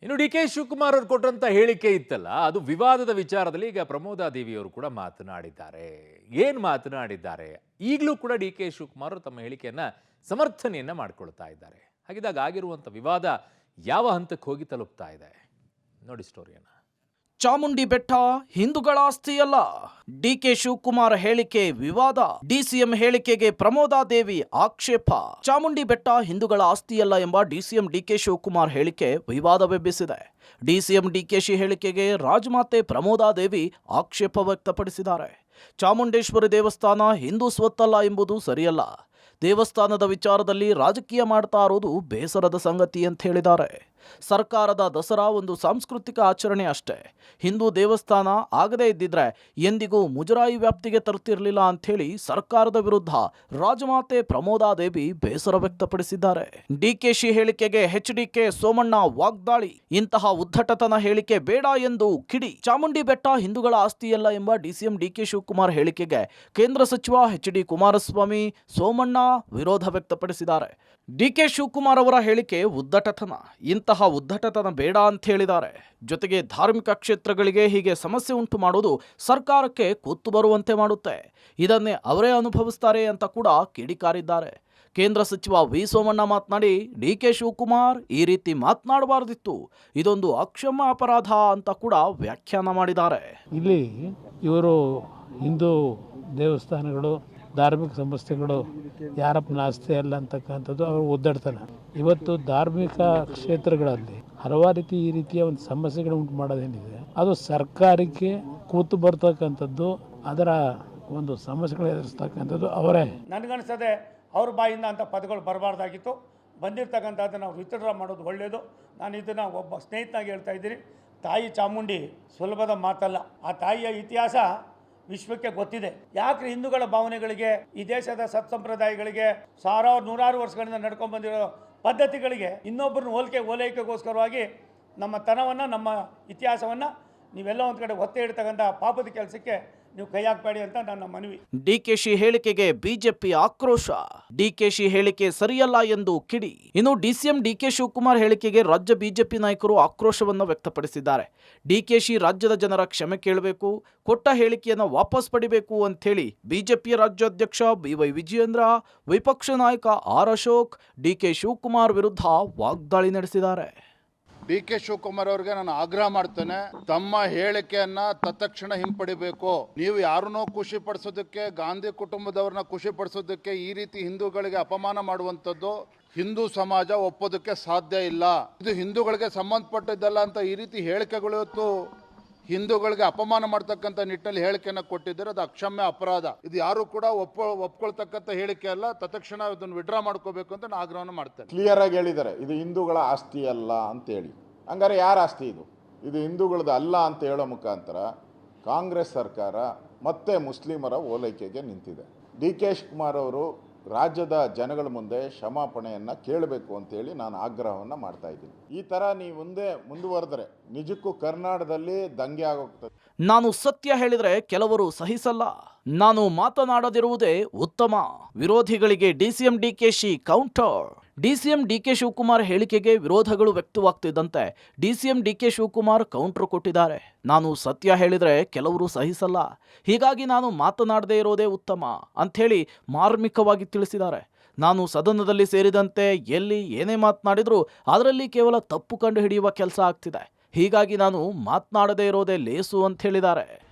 ಇನ್ನು D K Shivakumar ಅವರು ಕೊಟ್ಟಂತ ಹೇಳಿಕೆ ಇತ್ತಲ್ಲ, ಅದು ವಿವಾದದ ವಿಚಾರದಲ್ಲಿ ಈಗ ಪ್ರಮೋದಾದೇವಿ ಅವರು ಕೂಡ ಮಾತನಾಡಿದ್ದಾರೆ. ಏನ್ ಮಾತನಾಡಿದ್ದಾರೆ? ಈಗಲೂ ಕೂಡ ಡಿ ಕೆ ಶಿವಕುಮಾರ್ ಅವರು ತಮ್ಮ ಹೇಳಿಕೆಯನ್ನ ಸಮರ್ಥನೆಯನ್ನ ಮಾಡಿಕೊಳ್ತಾ ಇದ್ದಾರೆ. ಹಾಗಿದ್ದಾಗ ಆಗಿರುವಂತ ವಿವಾದ ಯಾವ ಹಂತಕ್ಕೆ ಹೋಗಿ ತಲುಪ್ತಾ ಇದೆ ನೋಡಿ ಸ್ಟೋರಿಯನ್ನ. ಚಾಮುಂಡಿ ಬೆಟ್ಟ ಹಿಂದೂಗಳ ಆಸ್ತಿಯಲ್ಲ, ಡಿಕೆ ಶಿವಕುಮಾರ್ ಹೇಳಿಕೆ ವಿವಾದ. ಡಿಸಿಎಂ ಹೇಳಿಕೆಗೆ ಪ್ರಮೋದಾದೇವಿ ಆಕ್ಷೇಪ. ಚಾಮುಂಡಿ ಬೆಟ್ಟ ಹಿಂದೂಗಳ ಆಸ್ತಿಯಲ್ಲ ಎಂಬ ಡಿಸಿಎಂ ಡಿಕೆ ಶಿವಕುಮಾರ್ ಹೇಳಿಕೆ ವಿವಾದವೆಬ್ಬಿಸಿದೆ. ಡಿಸಿಎಂ ಡಿಕೆಶಿ ಹೇಳಿಕೆಗೆ ರಾಜಮಾತೆ ಪ್ರಮೋದಾದೇವಿ ಆಕ್ಷೇಪ ವ್ಯಕ್ತಪಡಿಸಿದ್ದಾರೆ. ಚಾಮುಂಡೇಶ್ವರಿ ದೇವಸ್ಥಾನ ಹಿಂದೂ ಸ್ವತ್ತಲ್ಲ ಎಂಬುದು ಸರಿಯಲ್ಲ. ದೇವಸ್ಥಾನದ ವಿಚಾರದಲ್ಲಿ ರಾಜಕೀಯ ಮಾಡ್ತಾ ಇರೋದು ಬೇಸರದ ಸಂಗತಿ ಅಂತ ಹೇಳಿದ್ದಾರೆ. ಸರ್ಕಾರದ ದಸರಾ ಒಂದು ಸಾಂಸ್ಕೃತಿಕ ಆಚರಣೆ ಅಷ್ಟೇ. ಹಿಂದೂ ದೇವಸ್ಥಾನ ಆಗದೇ ಇದ್ದಿದ್ರೆ ಎಂದಿಗೂ ಮುಜರಾಯಿ ವ್ಯಾಪ್ತಿಗೆ ತರುತ್ತಿರಲಿಲ್ಲ ಅಂಥೇಳಿ ಸರ್ಕಾರದ ವಿರುದ್ಧ ರಾಜಮಾತೆ ಪ್ರಮೋದಾದೇವಿ ಬೇಸರ ವ್ಯಕ್ತಪಡಿಸಿದ್ದಾರೆ. ಡಿಕೆಶಿ ಹೇಳಿಕೆಗೆ ಎಚ್ಡಿಕೆ ಸೋಮಣ್ಣ ವಾಗ್ದಾಳಿ. ಇಂತಹ ಉದ್ದಟತನ ಹೇಳಿಕೆ ಬೇಡ ಎಂದು ಕಿಡಿ. ಚಾಮುಂಡಿ ಬೆಟ್ಟ ಹಿಂದೂಗಳ ಆಸ್ತಿಯಲ್ಲ ಎಂಬ ಡಿಸಿಎಂ ಡಿಕೆ ಶಿವಕುಮಾರ್ ಹೇಳಿಕೆಗೆ ಕೇಂದ್ರ ಸಚಿವ ಎಚ್ಡಿ ಕುಮಾರಸ್ವಾಮಿ, ಸೋಮಣ್ಣ ವಿರೋಧ ವ್ಯಕ್ತಪಡಿಸಿದ್ದಾರೆ. ಡಿಕೆ ಶಿವಕುಮಾರ್ ಅವರ ಹೇಳಿಕೆ ಉದ್ದಟತನ. ಇಂತಹ ಉದ್ದಟತನ ಬೇಡ ಅಂತ ಹೇಳಿದ್ದಾರೆ. ಜೊತೆಗೆ ಧಾರ್ಮಿಕ ಕ್ಷೇತ್ರಗಳಿಗೆ ಹೀಗೆ ಸಮಸ್ಯೆ ಉಂಟು ಮಾಡುವುದು ಸರ್ಕಾರಕ್ಕೆ ಕೂತು ಬರುವಂತೆ ಮಾಡುತ್ತೆ. ಇದನ್ನೇ ಅವರೇ ಅನುಭವಿಸ್ತಾರೆ ಅಂತ ಕೂಡ ಕಿಡಿಕಾರಿದ್ದಾರೆ. ಕೇಂದ್ರ ಸಚಿವ ವಿ ಸೋಮಣ್ಣ ಮಾತನಾಡಿ, ಡಿಕೆ ಶಿವಕುಮಾರ್ ಈ ರೀತಿ ಮಾತನಾಡಬಾರದಿತ್ತು, ಇದೊಂದು ಅಕ್ಷಮ್ಯ ಅಪರಾಧ ಅಂತ ಕೂಡ ವ್ಯಾಖ್ಯಾನ ಮಾಡಿದ್ದಾರೆ. ಇಲ್ಲಿ ಇವರು ಹಿಂದೂ ದೇವಸ್ಥಾನಗಳು, ಧಾರ್ಮಿಕ ಸಂಸ್ಥೆಗಳು ಯಾರಪ್ಪನ ಆಸ್ತಿ ಅಲ್ಲ ಅಂತಕ್ಕಂಥದ್ದು ಅವರು ಒದ್ದಾಡ್ತಾನೆ. ಇವತ್ತು ಧಾರ್ಮಿಕ ಕ್ಷೇತ್ರಗಳಲ್ಲಿ ಹಲವಾರು ರೀತಿ ಈ ರೀತಿಯ ಒಂದು ಸಮಸ್ಯೆಗಳು ಉಂಟು ಮಾಡೋದೇನಿದೆ ಅದು ಸರ್ಕಾರಕ್ಕೆ ಕೂತು ಬರ್ತಕ್ಕಂಥದ್ದು, ಅದರ ಒಂದು ಸಮಸ್ಯೆಗಳು ಎದುರಿಸ್ತಕ್ಕಂಥದ್ದು ಅವರೇ. ನನಗನ್ನಿಸದೆ ಅವ್ರ ಬಾಯಿಂದ ಅಂಥ ಪದಗಳು ಬರಬಾರ್ದಾಗಿತ್ತು. ಬಂದಿರ್ತಕ್ಕಂಥದ್ದನ್ನು ನಾವು ವಿತ್ಡ್ರಾ ಮಾಡೋದು ಒಳ್ಳೆಯದು. ನಾನು ಇದನ್ನು ಒಬ್ಬ ಸ್ನೇಹಿತನಾಗಿ ಹೇಳ್ತಾ ಇದ್ದೀನಿ. ತಾಯಿ ಚಾಮುಂಡಿ ಸುಲಭದ ಮಾತಲ್ಲ. ಆ ತಾಯಿಯ ಇತಿಹಾಸ ವಿಶ್ವಕ್ಕೆ ಗೊತ್ತಿದೆ. ಯಾಕೆ ಹಿಂದೂಗಳ ಭಾವನೆಗಳಿಗೆ, ಈ ದೇಶದ ಸತ್ಸಂಪ್ರದಾಯಗಳಿಗೆ, ಸಾವಿರಾರು ನೂರಾರು ವರ್ಷಗಳಿಂದ ನಡ್ಕೊಂಡು ಬಂದಿರೋ ಪದ್ಧತಿಗಳಿಗೆ ಇನ್ನೊಬ್ಬರನ್ನ ಓಲೈಕೆಗೋಸ್ಕರವಾಗಿ ನಮ್ಮ ತನವನ್ನು, ನಮ್ಮ ಇತಿಹಾಸವನ್ನು ನೀವೆಲ್ಲ ಒಂದು ಕಡೆ ಒತ್ತೆ ಇಡ್ತಕ್ಕಂಥ ಪಾಪದ ಕೆಲಸಕ್ಕೆ ನೀವು ಕೈ ಹಾಕಬೇಡಿ ಅಂತ ನನ್ನ ಮನವಿ. ಡಿಕೆಶಿ ಹೇಳಿಕೆಗೆ ಬಿಜೆಪಿ ಆಕ್ರೋಶ. ಡಿಕೆಶಿ ಹೇಳಿಕೆ ಸರಿಯಲ್ಲ ಎಂದು ಕಿಡಿ. ಇನ್ನು ಡಿಸಿಎಂ ಡಿಕೆ ಶಿವಕುಮಾರ್ ಹೇಳಿಕೆಗೆ ರಾಜ್ಯ ಬಿಜೆಪಿ ನಾಯಕರು ಆಕ್ರೋಶವನ್ನು ವ್ಯಕ್ತಪಡಿಸಿದ್ದಾರೆ. ಡಿಕೆಶಿ ರಾಜ್ಯದ ಜನರ ಕ್ಷಮೆ ಕೇಳಬೇಕು, ಕೊಟ್ಟ ಹೇಳಿಕೆಯನ್ನು ವಾಪಸ್ ಪಡಿಬೇಕು ಅಂಥೇಳಿ ಬಿಜೆಪಿಯ ರಾಜ್ಯಾಧ್ಯಕ್ಷ ಬಿವೈ ವಿಜಯೇಂದ್ರ, ವಿಪಕ್ಷ ನಾಯಕ ಆರ್ ಅಶೋಕ್ ಡಿಕೆ ಶಿವಕುಮಾರ್ ವಿರುದ್ಧ ವಾಗ್ದಾಳಿ ನಡೆಸಿದ್ದಾರೆ. ಡಿ ಕೆ ಶಿವಕುಮಾರ್ ಅವರಿಗೆ ನಾನು ಆಗ್ರಹ ಮಾಡ್ತೇನೆ, ತಮ್ಮ ಹೇಳಿಕೆಯನ್ನ ತತ್ಕ್ಷಣ ಹಿಂಪಡಿಬೇಕು. ನೀವು ಯಾರನ್ನೋ ಖುಷಿ ಪಡಿಸೋದಕ್ಕೆ, ಗಾಂಧಿ ಕುಟುಂಬದವ್ರನ್ನ ಖುಷಿ ಪಡಿಸೋದಕ್ಕೆ ಈ ರೀತಿ ಹಿಂದೂಗಳಿಗೆ ಅಪಮಾನ ಮಾಡುವಂಥದ್ದು ಹಿಂದೂ ಸಮಾಜ ಒಪ್ಪೋದಕ್ಕೆ ಸಾಧ್ಯ ಇಲ್ಲ. ಇದು ಹಿಂದೂಗಳಿಗೆ ಸಂಬಂಧಪಟ್ಟಿದ್ದಲ್ಲ ಅಂತ ಈ ರೀತಿ ಹೇಳಿಕೆಗಳು ಇವತ್ತು ಹಿಂದೂಗಳಿಗೆ ಅಪಮಾನ ಮಾಡ್ತಕ್ಕಂಥ ನಿಟ್ಟಿನಲ್ಲಿ ಹೇಳಿಕೆಯನ್ನು ಕೊಟ್ಟಿದ್ದಾರೆ. ಅದು ಅಕ್ಷಮ್ಯ ಅಪರಾಧ. ಇದು ಯಾರು ಕೂಡ ಒಪ್ಕೊಳ್ತಕ್ಕಂಥ ಹೇಳಿಕೆ ಅಲ್ಲ. ತತ್ಕ್ಷಣ ಇದನ್ನು ವಿಡ್ರಾ ಮಾಡ್ಕೋಬೇಕು ಅಂತ ನಾನು ಆಗ್ರಹವನ್ನು ಮಾಡ್ತೇನೆ. ಕ್ಲಿಯರ್ ಆಗಿ ಹೇಳಿದ್ದಾರೆ, ಇದು ಹಿಂದೂಗಳ ಆಸ್ತಿ ಅಲ್ಲ ಅಂತೇಳಿ. ಹಂಗಾರೆ ಯಾರ ಆಸ್ತಿ ಇದು? ಇದು ಹಿಂದೂಗಳದ್ದು ಅಲ್ಲ ಅಂತ ಹೇಳೋ ಮುಖಾಂತರ ಕಾಂಗ್ರೆಸ್ ಸರ್ಕಾರ ಮತ್ತೆ ಮುಸ್ಲಿಮರ ಓಲೈಕೆಗೆ ನಿಂತಿದೆ. ಡಿ ಕೆ ಶಿವಕುಮಾರ್ ಅವರು ರಾಜ್ಯದ ಜನಗಳ ಮುಂದೆ ಕ್ಷಮಾಪಣೆಯನ್ನು ಕೇಳಬೇಕು ಅಂತೇಳಿ ನಾನು ಆಗ್ರಹವನ್ನು ಮಾಡ್ತಾ ಇದ್ದೀನಿ. ಈ ಥರ ನೀವು ಮುಂದುವರೆದರೆ ನಿಜಕ್ಕೂ ಕರ್ನಾಟಕದಲ್ಲಿ ದಂಗೆ ಆಗೋಗ್ತದೆ. ನಾನು ಸತ್ಯ ಹೇಳಿದರೆ ಕೆಲವರು ಸಹಿಸಲ್ಲ, ನಾನು ಮಾತನಾಡದಿರುವುದೇ ಉತ್ತಮ. ವಿರೋಧಿಗಳಿಗೆ DCM DKShi counter. DCM DK Shivakumar ಹೇಳಿಕೆಗೆ ವಿರೋಧಗಳು ವ್ಯಕ್ತವಾಗ್ತಿದ್ದಂತೆ ಡಿಸಿಎಂ ಡಿಕೆ ಶಿವಕುಮಾರ್ ಕೌಂಟರ್ ಕೊಟ್ಟಿದ್ದಾರೆ. ನಾನು ಸತ್ಯ ಹೇಳಿದರೆ ಕೆಲವರು ಸಹಿಸಲ್ಲ, ಹೀಗಾಗಿ ನಾನು ಮಾತನಾಡದೇ ಇರೋದೇ ಉತ್ತಮ ಅಂಥೇಳಿ ಮಾರ್ಮಿಕವಾಗಿ ತಿಳಿಸಿದ್ದಾರೆ. ನಾನು ಸದನದಲ್ಲಿ ಸೇರಿದಂತೆ ಎಲ್ಲಿ ಏನೇ ಮಾತನಾಡಿದರೂ ಅದರಲ್ಲಿ ಕೇವಲ ತಪ್ಪು ಕಂಡು ಹಿಡಿಯುವ ಕೆಲಸ ಆಗ್ತಿದೆ, ಹೀಗಾಗಿ ನಾನು ಮಾತನಾಡದೇ ಇರೋದೇ ಲೇಸು ಅಂತ ಹೇಳಿದ್ದಾರೆ.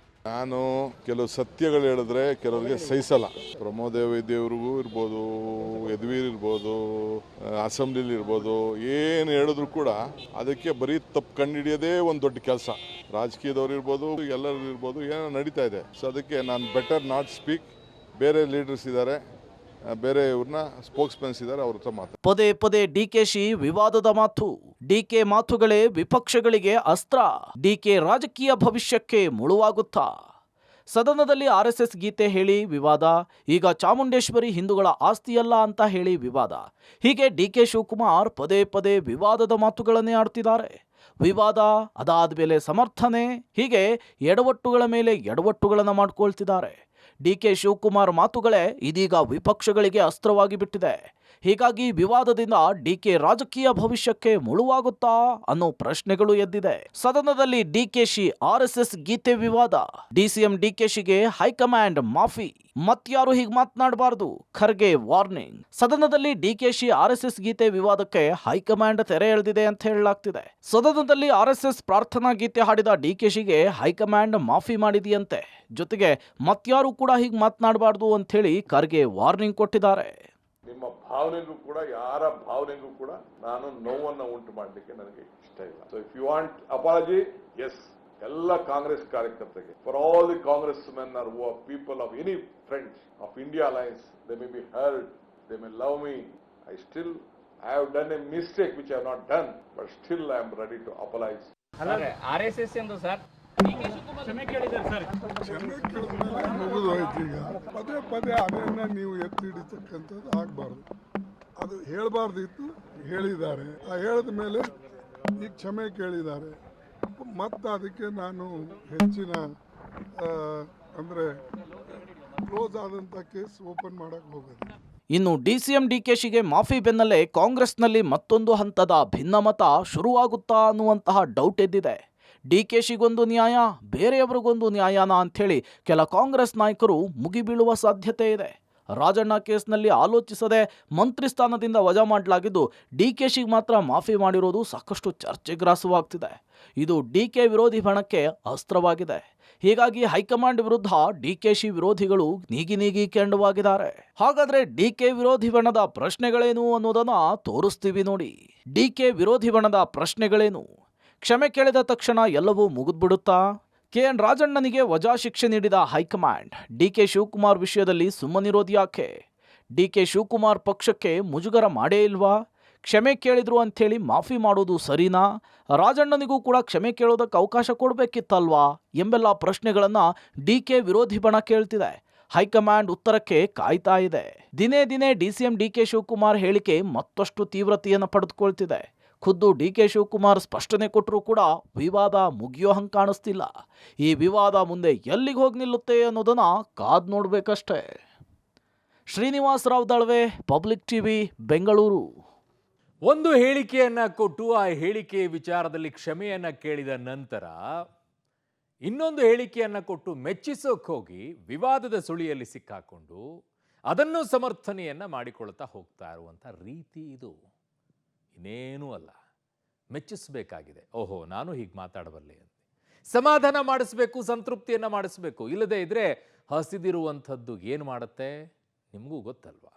ನಾನು ಕೆಲವು ಸತ್ಯಗಳು ಹೇಳಿದ್ರೆ ಕೆಲವರಿಗೆ ಸಹಿಸಲ್ಲ. ಪ್ರಮೋದೇವಿ ದೇವ್ರಿಗೂ ಇರ್ಬೋದು, ಯದುವೀರ್ ಇರ್ಬೋದು, ಅಸೆಂಬ್ಲಿಲಿ ಇರ್ಬೋದು, ಏನು ಹೇಳಿದ್ರು ಕೂಡ ಅದಕ್ಕೆ ಬರೀ ತಪ್ಪು ಕಂಡುಹಿಡಿಯೋದೇ ಒಂದು ದೊಡ್ಡ ಕೆಲಸ. ರಾಜಕೀಯದವ್ರು ಇರ್ಬೋದು, ಎಲ್ಲರೂ ಇರ್ಬೋದು, ಏನೋ ನಡೀತಾ ಇದೆ. ಸೊ ಅದಕ್ಕೆ ನಾನು ಬೆಟರ್ ನಾಟ್ ಸ್ಪೀಕ್. ಬೇರೆ ಲೀಡರ್ಸ್ ಇದ್ದಾರೆ, ಬೇರೆ ಇವ್ರನ್ನ ಸ್ಪೋಕ್ಸ್ಮನ್ಸ್ ಇದ್ದಾರೆ, ಅವ್ರ ಹತ್ರ ಮಾತು. ಪದೇ ಪದೇ ಡಿಕೆಶಿ ವಿವಾದದ ಮಾತು. ಡಿಕೆ ಮಾತುಗಳೇ ವಿಪಕ್ಷಗಳಿಗೆ ಅಸ್ತ್ರ. ಡಿಕೆ ರಾಜಕೀಯ ಭವಿಷ್ಯಕ್ಕೆ ಮುಳುವಾಗುತ್ತಾ? ಸದನದಲ್ಲಿ ಆರ್ಎಸ್ಎಸ್ ಗೀತೆ ಹೇಳಿ ವಿವಾದ, ಈಗ ಚಾಮುಂಡೇಶ್ವರಿ ಹಿಂದೂಗಳ ಆಸ್ತಿಯಲ್ಲ ಅಂತ ಹೇಳಿ ವಿವಾದ. ಹೀಗೆ ಡಿಕೆ ಶಿವಕುಮಾರ್ ಪದೇ ಪದೇ ವಿವಾದದ ಮಾತುಗಳನ್ನೇ ಆಡ್ತಿದ್ದಾರೆ. ವಿವಾದ, ಅದಾದ್ಮೇಲೆ ಸಮರ್ಥನೆ, ಹೀಗೆ ಎಡವಟ್ಟುಗಳ ಮೇಲೆ ಎಡವಟ್ಟುಗಳನ್ನು ಮಾಡ್ಕೊಳ್ತಿದ್ದಾರೆ. ಡಿಕೆ ಶಿವಕುಮಾರ್ ಮಾತುಗಳೇ ಇದೀಗ ವಿಪಕ್ಷಗಳಿಗೆ ಅಸ್ತ್ರವಾಗಿ ಬಿಟ್ಟಿದೆ. ಹೀಗಾಗಿ ವಿವಾದದಿಂದ ಡಿಕೆ ರಾಜಕೀಯ ಭವಿಷ್ಯಕ್ಕೆ ಮುಳುವಾಗುತ್ತಾ ಅನ್ನೋ ಪ್ರಶ್ನೆಗಳು ಎದ್ದಿದೆ. ಸದನದಲ್ಲಿ ಡಿಕೆಶಿ ಆರ್ಎಸ್ಎಸ್ ಗೀತೆ ವಿವಾದ, ಡಿಸಿಎಂ ಡಿಕೆಶಿಗೆ ಹೈಕಮಾಂಡ್ ಮಾಫಿ, ಮತ್ಯಾರು ಹೀಗೆ ಮಾತನಾಡಬಾರದು, ಖರ್ಗೆ ವಾರ್ನಿಂಗ್. ಸದನದಲ್ಲಿ ಡಿಕೆಶಿ ಆರ್ಎಸ್ಎಸ್ ಗೀತೆ ವಿವಾದಕ್ಕೆ ಹೈಕಮಾಂಡ್ ತೆರೆ ಎಳೆದಿದೆ ಅಂತ ಹೇಳಲಾಗ್ತಿದೆ. ಸದನದಲ್ಲಿ ಆರ್ಎಸ್ಎಸ್ ಪ್ರಾರ್ಥನಾ ಗೀತೆ ಹಾಡಿದ ಡಿಕೆಶಿಗೆ ಹೈಕಮಾಂಡ್ ಮಾಫಿ ಮಾಡಿದೆಯಂತೆ. ಜೊತೆಗೆ ಮತ್ಯಾರು ಕೂಡ ಹೀಗೆ ಮಾತನಾಡಬಾರದು ಅಂತ ಹೇಳಿ ಖರ್ಗೆ ವಾರ್ನಿಂಗ್ ಕೊಟ್ಟಿದ್ದಾರೆ. ನಿಮ್ಮ ಭಾವನೆಗೂ ಕೂಡ, ಯಾರ ಭಾವನೆಗೂ ಕೂಡ ನಾನು ನೋವನ್ನು ಉಂಟು ಮಾಡಲಿಕ್ಕೆ ನನಗೆ ಇಷ್ಟ ಇಲ್ಲ. So if you want apology, yes, ಎಲ್ಲ ಕಾಂಗ್ರೆಸ್ ಕಾರ್ಯಕರ್ತರಿಗೆ, for all the Congress men or people of any friends of India alliance, they may be hurt, they may love me, I have done a mistake which I have not done, but still I am ready to apologize. RSS ಎಂದು sir ಕ್ಷಮೆ ಕೇಳಿದ್ಮೇಲೆ ಮುಗಿದೋಯ್ತು. ಈಗ ಪದೇ ಪದೇ ಅದನ್ನ ನೀವು ಎತ್ತಿ ಹಿಡಿತಕ್ಕಂಥದ್ದು ಆಗಬಾರ್ದು. ಅದು ಹೇಳಬಾರ್ದಿತ್ತು, ಹೇಳಿದ್ದಾರೆ. ಆ ಹೇಳಿದ ಮೇಲೆ ಈಗ ಕ್ಷಮೆ ಕೇಳಿದ್ದಾರೆ. ಮತ್ತು ಅದಕ್ಕೆ ನಾನು ಹೆಚ್ಚಿನ ಅಂದರೆ ಕ್ಲೋಸ್ ಆದಂಥ ಕೇಸ್ ಓಪನ್ ಮಾಡೋಕ್ಕೆ ಹೋಗೋದು. ಇನ್ನು ಡಿಸಿಎಂ ಡಿಕೆಶಿಗೆ ಮಾಫಿ ಬೆನ್ನಲ್ಲೇ ಕಾಂಗ್ರೆಸ್ನಲ್ಲಿ ಮತ್ತೊಂದು ಹಂತದ ಭಿನ್ನಮತ ಶುರುವಾಗುತ್ತಾ ಅನ್ನುವಂತಹ ಡೌಟ್ ಎದ್ದಿದೆ. ಡಿಕೆಶಿಗೊಂದು ನ್ಯಾಯ, ಬೇರೆಯವರಿಗೊಂದು ನ್ಯಾಯನಾ ಅಂಥೇಳಿ ಕೆಲ ಕಾಂಗ್ರೆಸ್ ನಾಯಕರು ಮುಗಿಬೀಳುವ ಸಾಧ್ಯತೆ ಇದೆ. ರಾಜಣ್ಣ ಕೇಸ್ನಲ್ಲಿ ಆಲೋಚಿಸದೆ ಮಂತ್ರಿ ಸ್ಥಾನದಿಂದ ವಜಾ ಮಾಡಲಾಗಿದ್ದು, ಡಿಕೆಶಿಗೆ ಮಾತ್ರ ಮಾಫಿ ಮಾಡಿರೋದು ಸಾಕಷ್ಟು ಚರ್ಚೆಗ್ರಾಸವಾಗ್ತಿದೆ. ಇದು ಡಿಕೆ ವಿರೋಧಿ ಬಣಕ್ಕೆ ಅಸ್ತ್ರವಾಗಿದೆ. ಹೀಗಾಗಿ ಹೈಕಮಾಂಡ್ ವಿರುದ್ಧ ಡಿಕೆಶಿ ವಿರೋಧಿಗಳು ನೀಗಿ ಕೆಂಡವಾಗಿದ್ದಾರೆ. ಹಾಗಾದ್ರೆ ಡಿಕೆ ವಿರೋಧಿ ಬಣದ ಪ್ರಶ್ನೆಗಳೇನು ಅನ್ನೋದನ್ನ ತೋರಿಸ್ತೀವಿ ನೋಡಿ. ಡಿಕೆ ವಿರೋಧಿ ಬಣದ ಪ್ರಶ್ನೆಗಳೇನು? ಕ್ಷಮೆ ಕೇಳಿದ ತಕ್ಷಣ ಎಲ್ಲವೂ ಮುಗಿದ್ಬಿಡುತ್ತಾ? ಕೆಎನ್ ರಾಜಣ್ಣನಿಗೆ ವಜಾ ಶಿಕ್ಷೆ ನೀಡಿದ ಹೈಕಮಾಂಡ್ ಡಿಕೆ ಶಿವಕುಮಾರ್ ವಿಷಯದಲ್ಲಿ ಸುಮ್ಮನಿರೋದು ಯಾಕೆ? ಡಿಕೆ ಶಿವಕುಮಾರ್ ಪಕ್ಷಕ್ಕೆ ಮುಜುಗರ ಮಾಡೇ ಇಲ್ವಾ? ಕ್ಷಮೆ ಕೇಳಿದ್ರು ಅಂಥೇಳಿ ಮಾಫಿ ಮಾಡೋದು ಸರಿನಾ? ರಾಜಣ್ಣನಿಗೂ ಕೂಡ ಕ್ಷಮೆ ಕೇಳೋದಕ್ಕೆ ಅವಕಾಶ ಕೊಡಬೇಕಿತ್ತಲ್ವಾ ಎಂಬೆಲ್ಲ ಪ್ರಶ್ನೆಗಳನ್ನು ಡಿಕೆ ವಿರೋಧಿ ಬಣ ಕೇಳ್ತಿದೆ. ಹೈಕಮಾಂಡ್ ಉತ್ತರಕ್ಕೆ ಕಾಯ್ತಾ ಇದೆ. ದಿನೇ ದಿನೇ ಡಿಸಿಎಂ ಡಿಕೆ ಶಿವಕುಮಾರ್ ಹೇಳಿಕೆ ಮತ್ತಷ್ಟು ತೀವ್ರತೆಯನ್ನು ಪಡೆದುಕೊಳ್ತಿದೆ. ಖುದ್ದು ಡಿಕೆ ಶಿವಕುಮಾರ್ ಸ್ಪಷ್ಟನೆ ಕೊಟ್ಟರೂ ಕೂಡ ವಿವಾದ ಮುಗಿಯೋ ಹಂಗೆ ಕಾಣಿಸ್ತಿಲ್ಲ. ಈ ವಿವಾದ ಮುಂದೆ ಎಲ್ಲಿಗೆ ಹೋಗಿ ನಿಲ್ಲುತ್ತೆ ಅನ್ನೋದನ್ನ ಕಾದ್ ನೋಡ್ಬೇಕಷ್ಟೇ. Srinivas Rao Dalve, public TV, Bengaluru. ಒಂದು ಹೇಳಿಕೆಯನ್ನ ಕೊಟ್ಟು ಆ ಹೇಳಿಕೆ ವಿಚಾರದಲ್ಲಿ ಕ್ಷಮೆಯನ್ನ ಕೇಳಿದ ನಂತರ ಇನ್ನೊಂದು ಹೇಳಿಕೆಯನ್ನ ಕೊಟ್ಟು ಮೆಚ್ಚಿಸೋಕೆ ಹೋಗಿ ವಿವಾದದ ಸುಳಿಯಲ್ಲಿ ಸಿಕ್ಕಾಕೊಂಡು ಅದನ್ನು ಸಮರ್ಥನೆಯನ್ನ ಮಾಡಿಕೊಳ್ತಾ ಹೋಗ್ತಾ ಇರುವಂಥ ರೀತಿ ಇದು. ಇನ್ನೇನೂ ಅಲ್ಲ, ಮೆಚ್ಚಿಸಬೇಕಾಗಿದೆ. ಓಹೋ, ನಾನು ಹೀಗೆ ಮಾತಾಡಬಲ್ಲೆ ಅಂತ ಸಮಾಧಾನ ಮಾಡಿಸ್ಬೇಕು, ಸಂತೃಪ್ತಿಯನ್ನು ಮಾಡಿಸ್ಬೇಕು. ಇಲ್ಲದೇ ಇದ್ರೆ ಹಸಿದಿರುವಂಥದ್ದು ಏನು ಮಾಡುತ್ತೆ ನಿಮಗೂ ಗೊತ್ತಲ್ವಾ?